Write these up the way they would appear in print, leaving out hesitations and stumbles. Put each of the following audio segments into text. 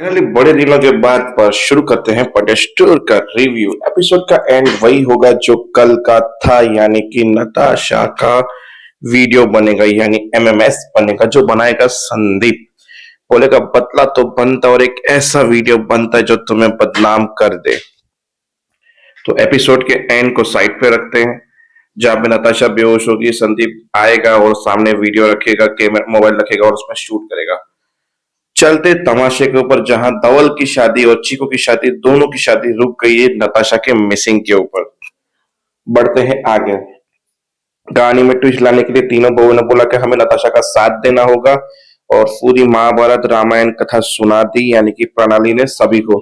Finally बड़े दिनों के बाद पर शुरू करते हैं पटेस्टोर का रिव्यू। एपिसोड का एंड वही होगा जो कल का था, यानी कि नताशा का वीडियो बनेगा, यानी एमएमएस बनेगा जो बनाएगा संदीप। बोलेगा बदला तो बनता और एक ऐसा वीडियो बनता है जो तुम्हें बदनाम कर दे। तो एपिसोड के एंड को साइड पे रखते हैं, जहां पे नताशा बेहोश होगी, संदीप आएगा और सामने वीडियो रखेगा, कैमरा मोबाइल रखेगा और उसमें शूट करेगा। चलते तमाशे के ऊपर, जहां धवल की शादी और चीकू की शादी, दोनों की शादी रुक गई है नताशा के मिसिंग के ऊपर। बढ़ते हैं आगे। कहानी में ट्विस्ट लाने के लिए तीनों बहुओं ने बोला कि हमें नताशा का साथ देना होगा और पूरी महाभारत रामायण कथा सुना दी, यानी कि प्रणाली ने सभी को,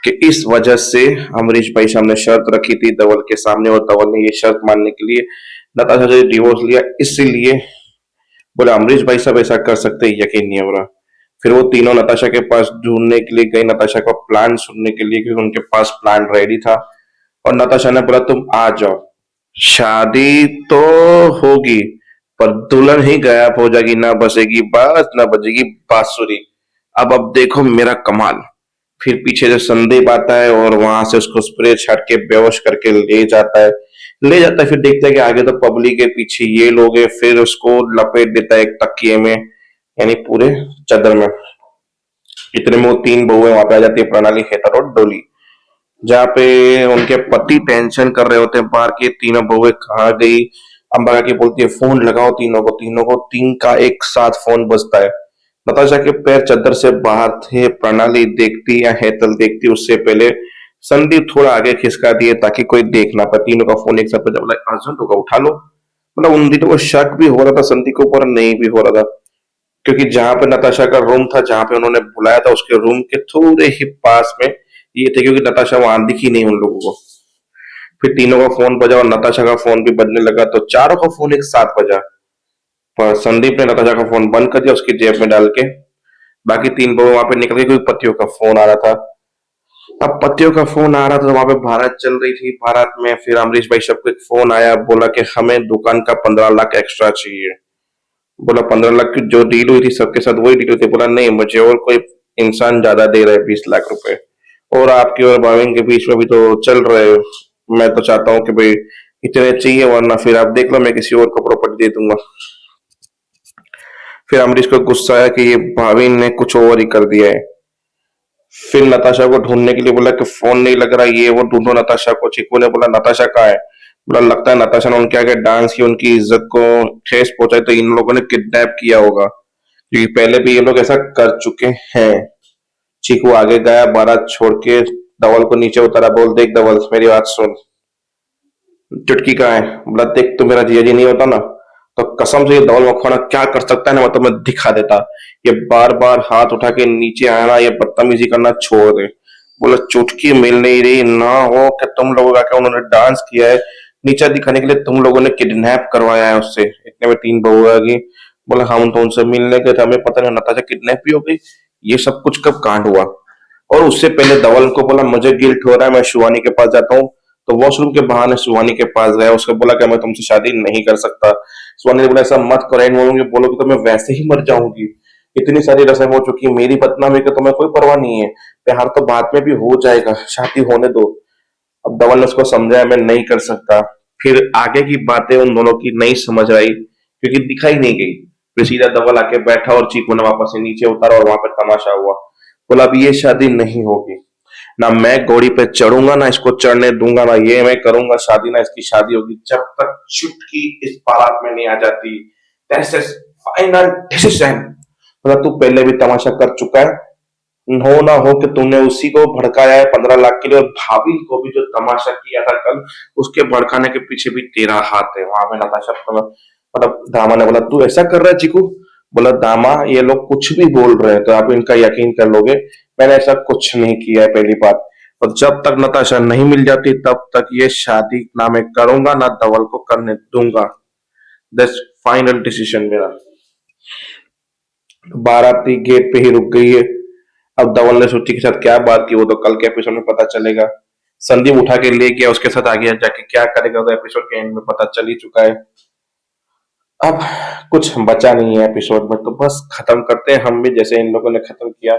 कि इस वजह से अमरीश भाई सामने शर्त रखी थी धवल के सामने और धवल ने ये शर्त मानने के लिए नताशा से डिवोर्स लिया। इसीलिए बोले अमरीश भाई सब ऐसा कर सकते, यकीन नहीं हो रहा। फिर वो तीनों नताशा के पास ढूंढने के लिए गए, नताशा का प्लान सुनने के लिए, क्योंकि उनके पास प्लान रेडी था। और नताशा ने बोला तुम आ जाओ, शादी तो होगी पर दुल्हन ही गायब हो जाएगी, ना बसेगी बास ना बजेगी बांसुरी। अब देखो मेरा कमाल। फिर पीछे से संदीप आता है और वहां से उसको स्प्रे छाट के बेहोश करके ले जाता है। फिर देखते हैं कि आगे तो पब्लिक के पीछे ये लोग हैं। फिर उसको लपेट देता है एक तकिए में, यानी पूरे चादर में। इतने में वो तीन बहुएं वहां पे आ जाती है, प्रणाली, हेतर और डोली। जहाँ पे उनके पति टेंशन कर रहे होते हैं बाहर के, तीनों बहुएं कहाँ गई। अंबाला की बोलती है फोन लगाओ तीनों को तीन का एक साथ फोन बजता है। नताशा के पैर चादर से बाहर थे। प्रणाली देखती या हेतल देखती उससे पहले संदीप थोड़ा आगे खिसका दिए ताकि कोई देख ना पाए। तीनों का फोन एक साथ बजा। बोला अर्जेंट होगा उठा लो। मतलब उन दिनों को शक भी हो रहा था संदीप के ऊपर, नहीं भी हो रहा था, क्योंकि जहां पे नताशा का रूम था, जहां पे उन्होंने बुलाया था, उसके रूम के थोड़े ही पास में ये थे, क्योंकि नताशा वहां दिखी नहीं उन लोगों को। फिर तीनों का फोन बजा और नताशा का फोन भी बजने लगा, तो चारों का फोन एक साथ बजा। पर संदीप ने नताशा का फोन बंद कर दिया उसकी जेब में डाल के। बाकी तीन बहू वहां पे निकल गई, क्योंकि पतियों का फोन आ रहा था। अब पतियों का फोन आ रहा था तो वहां पे भारत चल रही थी। भारत में फिर अमरीश भाई सबको एक फोन आया, बोला कि हमें दुकान का 15 लाख एक्स्ट्रा चाहिए। बोला 15 लाख की जो डील हुई थी सबके साथ वही डील हुई थी। बोला नहीं, मुझे और कोई इंसान ज्यादा दे रहा है 20 लाख रुपए, और आपकी और भाविन के बीच में भी तो चल रहे हो। मैं तो चाहता हूँ कि भाई इतने चाहिए, वरना फिर आप देख लो मैं किसी और को प्रॉपर्टी दे दूंगा। फिर अमरीश को गुस्सा आया कि ये भाविन ने कुछ और ही कर दिया है। फिर नताशा को ढूंढने के लिए बोला कि फोन नहीं लग रहा, ये वो ढूंढो नताशा को। चिकू ने बोला नताशा कहाँ है। बोला लगता है नताशा ने उनके आगे डांस की, उनकी इज्जत को ठेस पहुंचाई, तो इन लोगों ने किडनैप किया होगा, क्योंकि पहले भी ये लोग ऐसा कर चुके हैं। चीकू आगे गया, बारात छोड़ के धवल को नीचे उतारा। बोल देख धवल, मेरी बात सुन। चुटकी कहाँ है। बोला देख, तू मेरा जिया जी नहीं होता ना तो कसम से ये धवल मखौड़ा क्या कर सकता है ना, मतलब मैं दिखा देता। ये बार बार हाथ उठा के नीचे आना, ये बदतमीजी करना छोड़ दे। बोला चुटकी मिल नहीं रही ना, हो कि तुम लोगों का क्या उन्होंने डांस किया है, नीचा दिखाने के लिए तुम लोगों ने किडनैप करवाया है उससे। इतने में तीन बहू आ गई। बोला हम तो उनसे मिलने गए थे, हमें पता नहीं नताशा किडनैप भी हो गई। ये सब कुछ कब कांड हुआ। और उससे पहले धवल को बोला मुझे गिल्ट हो रहा है, मैं शिवानी के पास जाता हूँ। तो वॉशरूम के बहाने शिवानी के पास गया, उसको बोला कि मैं तुमसे शादी नहीं कर सकता। शिवानी ने बोला ऐसा मत करो, इन बोलूंगी बोलोगी तो मैं वैसे ही मर जाऊंगी। इतनी सारी रस्म हो चुकी है, मेरी बदनामी का तुम्हें कोई परवाह नहीं है। प्यार तो बाद में भी हो जाएगा, शादी होने दो। अब धवल ने उसको समझाया मैं नहीं कर सकता। फिर आगे की बातें उन दोनों की नहीं समझ आई, क्योंकि दिखाई नहीं गई। फिर सीधा धवल आके बैठा और चीकू ने वापस से नीचे उतारा और वहां पर तमाशा हुआ। बोला अब ये शादी नहीं होगी, ना मैं घोड़ी पे चढ़ूंगा, ना इसको चढ़ने दूंगा, ना ये मैं करूंगा शादी, ना इसकी शादी होगी जब तक चुटकी इस बारात में नहीं आ जाती। That's final decision. मतलब तू पहले भी तमाशा कर चुका है, हो ना हो कि तूने उसी को भड़काया है 15 लाख के लिए, और भाभी को भी जो तमाशा किया था कल, उसके भड़काने के पीछे भी तेरा हाथ है। वहां पे नताशा मतलब दामा ने बोला तू ऐसा कर रहा है चीकू। बोला दामा ये लोग कुछ भी बोल रहे हैं तो आप इनका यकीन कर लोगे, मैंने ऐसा कुछ नहीं किया है पहली बात। और जब तक नताशा नहीं मिल जाती तब तक ये शादी ना मैं करूंगा ना धवल को करने दूंगा। दैट्स फाइनल डिसीजन मेरा। बाराती गेट पे ही रुक गई है। अब धवल ने श्रुति के साथ क्या बात की वो तो कल के एपिसोड में पता चलेगा। संदीप उठा के ले गया, उसके साथ आगे जाके क्या करेगा तो एपिसोड के एंड में पता चल ही चुका है। अब कुछ बचा नहीं है एपिसोड में, तो बस खत्म करते हैं हम भी जैसे इन लोगों ने खत्म किया।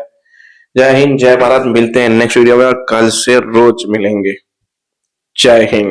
जय हिंद, जय भारत। मिलते हैं नेक्स्ट वीडियो में और कल से रोज मिलेंगे। जय हिंद।